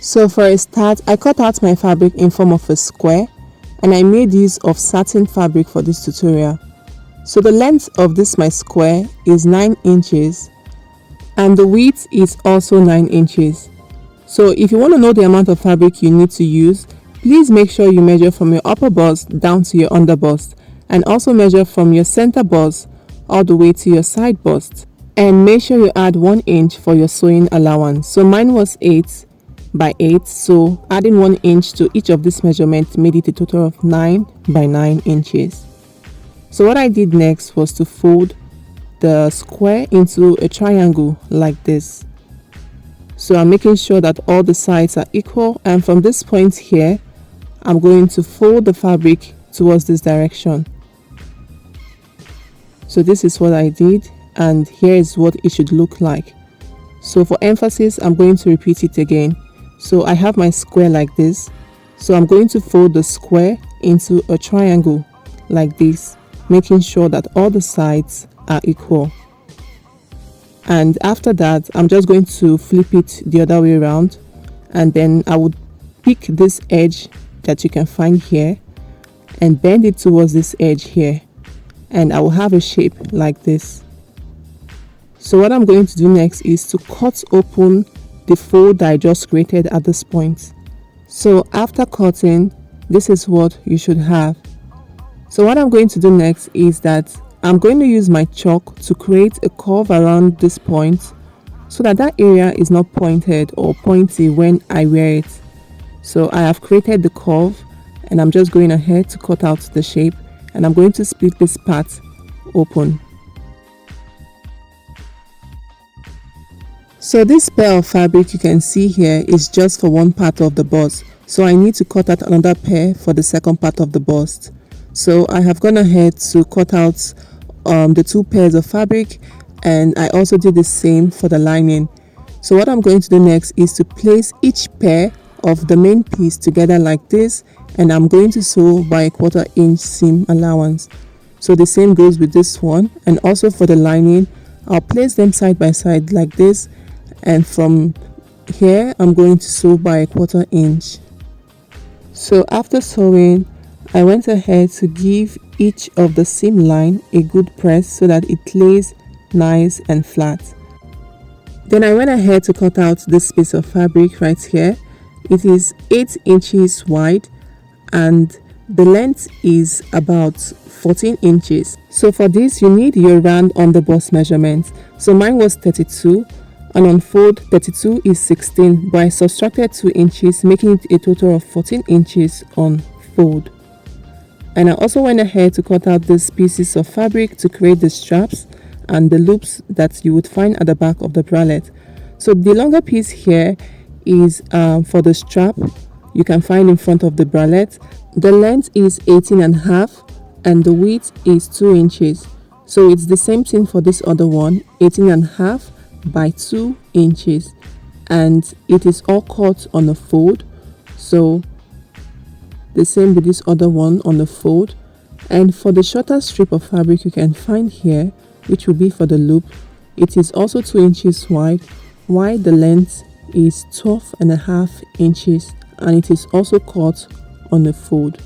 So for a start, I cut out my fabric in form of a square and I made use of satin fabric for this tutorial. So the length of this my square is 9 inches and the width is also 9 inches. So if you want to know the amount of fabric you need to use, please make sure you measure from your upper bust down to your under bust, and also measure from your center bust all the way to your side bust. And make sure you add 1 inch for your sewing allowance. So mine was 8 by 8, so adding 1 inch to each of these measurements made it a total of 9 by 9 inches. So what I did next was to fold the square into a triangle like this. So I'm making sure that all the sides are equal, and from this point here I'm going to fold the fabric towards this direction. So this is what I did, and here is what it should look like. So for emphasis, I'm going to repeat it again. So I have my square like this, so I'm going to fold the square into a triangle like this, making sure that all the sides are equal. And after that, I'm just going to flip it the other way around, and then I would pick this edge that you can find here and bend it towards this edge here, and I will have a shape like this. So what I'm going to do next is to cut open the fold that I just created at this point. So after cutting, this is what you should have. So what I'm going to do next is that I'm going to use my chalk to create a curve around this point so that that area is not pointed or pointy when I wear it. So I have created the curve and I'm just going ahead to cut out the shape, and I'm going to split this part open. So this pair of fabric you can see here is just for one part of the bust, so I need to cut out another pair for the second part of the bust. So I have gone ahead to cut out the 2 pairs of fabric, and I also did the same for the lining. So what I'm going to do next is to place each pair of the main piece together like this, and I'm going to sew by a 1/4 inch seam allowance. So the same goes with this one, and also for the lining I'll place them side by side like this, and from here I'm going to sew by a 1/4 inch. So after sewing, I went ahead to give each of the seam line a good press so that it lays nice and flat. Then I went ahead to cut out this piece of fabric right here. It is 8 inches wide and the length is about 14 inches. So for this you need your round on the bust measurement. So mine was 32, and on fold 32 is 16, but I subtracted 2 inches, making it a total of 14 inches on fold. And I also went ahead to cut out these pieces of fabric to create the straps and the loops that you would find at the back of the bralette. So the longer piece here is for the strap you can find in front of the bralette. The length is 18.5 and the width is 2 inches. So it's the same thing for this other one, 18.5 by 2 inches, and it is all cut on a fold. So the same with this other one on the fold. And for the shorter strip of fabric you can find here, which will be for the loop, it is also 2 inches wide, while the length is 12.5 inches, and it is also cut on the fold.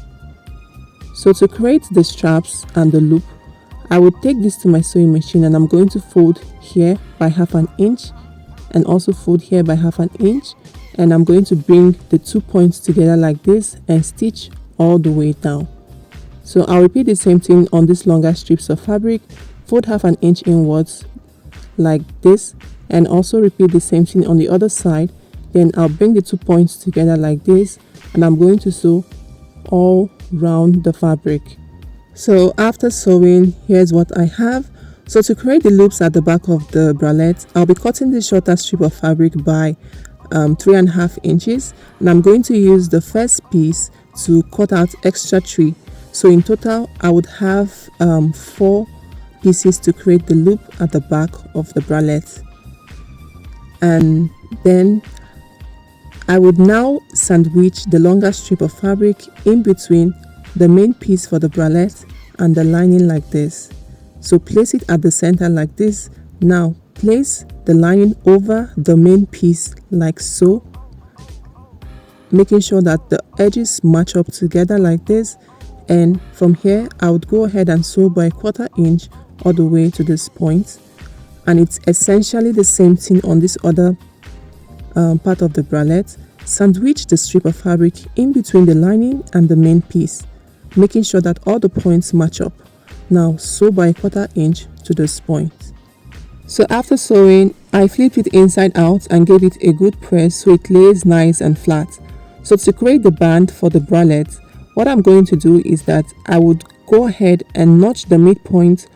So to create the straps and the loop, I would take this to my sewing machine, and I'm going to fold here by 1/2 inch and also fold here by 1/2 inch, and I'm going to bring the 2 points together like this and stitch all the way down. So I'll repeat the same thing on these longer strips of fabric, fold 1/2 inch inwards like this, and also repeat the same thing on the other side. Then I'll bring the 2 points together like this, and I'm going to sew all round the fabric. So after sewing, here's what I have. So to create the loops at the back of the bralette, I'll be cutting the shorter strip of fabric by 3.5 inches, and I'm going to use the first piece to cut out extra 3. So in total I would have 4 pieces to create the loop at the back of the bralette. And then I would now sandwich the longer strip of fabric in between the main piece for the bralette and the lining like this. So place it at the center like this. Now place the lining over the main piece like so, making sure that the edges match up together like this. And from here I would go ahead and sew by 1/4 inch all the way to this point. And it's essentially the same thing on this other part of the bralette. Sandwich the strip of fabric in between the lining and the main piece, making sure that all the points match up. Now sew by 1/4 inch to this point. So after sewing, I flipped it inside out and gave it a good press so it lays nice and flat. So to create the band for the bralette, what I'm going to do is that I would go ahead and notch the midpoint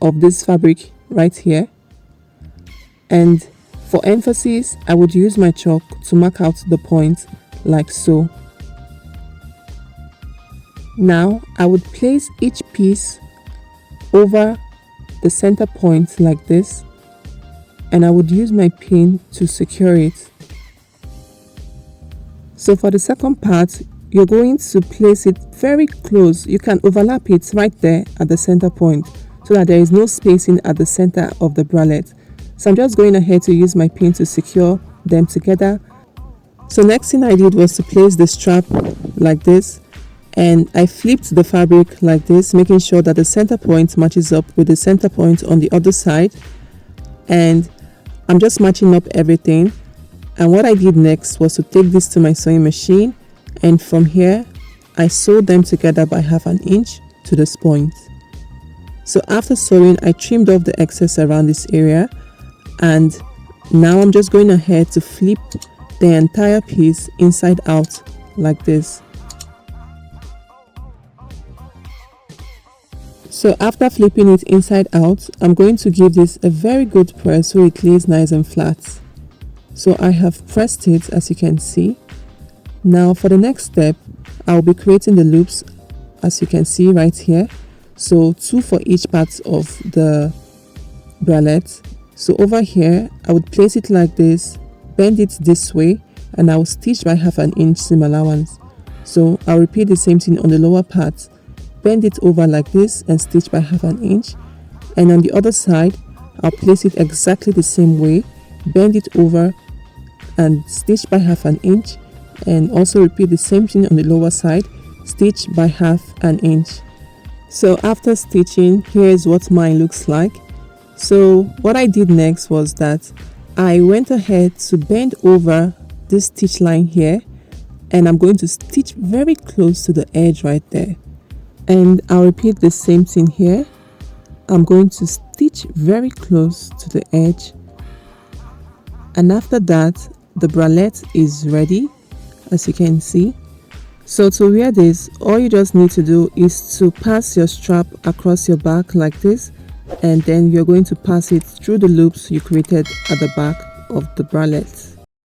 of this fabric right here. And for emphasis, I would use my chalk to mark out the point like so. Now I would place each piece over the center point like this, and I would use my pin to secure it. So for the second part, you're going to place it very close. You can overlap it right there at the center point so that there is no spacing at the center of the bralette. So I'm just going ahead to use my pin to secure them together. So next thing I did was to place the strap like this, and I flipped the fabric like this, making sure that the center point matches up with the center point on the other side. And I'm just matching up everything. And what I did next was to take this to my sewing machine, and from here I sewed them together by 1/2 inch to this point. So after sewing, I trimmed off the excess around this area, and now I'm just going ahead to flip the entire piece inside out like this. So after flipping it inside out, I'm going to give this a very good press so it lays nice and flat. So I have pressed it, as you can see. Now for the next step, I'll be creating the loops, as you can see right here. So 2 for each part of the bralette. So over here, I would place it like this, bend it this way, and I will stitch by 1/2 inch seam allowance. So I'll repeat the same thing on the lower part. Bend it over like this and stitch by 1/2 inch. And on the other side, I'll place it exactly the same way, bend it over and stitch by 1/2 inch. And also repeat the same thing on the lower side, stitch by 1/2 inch. So after stitching, here's what mine looks like. So what I did next was that I went ahead to bend over this stitch line here, and I'm going to stitch very close to the edge right there. And I'll repeat the same thing here. I'm going to stitch very close to the edge, and after that the bralette is ready, as you can see. So to wear this, all you just need to do is to pass your strap across your back like this, and then you're going to pass it through the loops you created at the back of the bralette.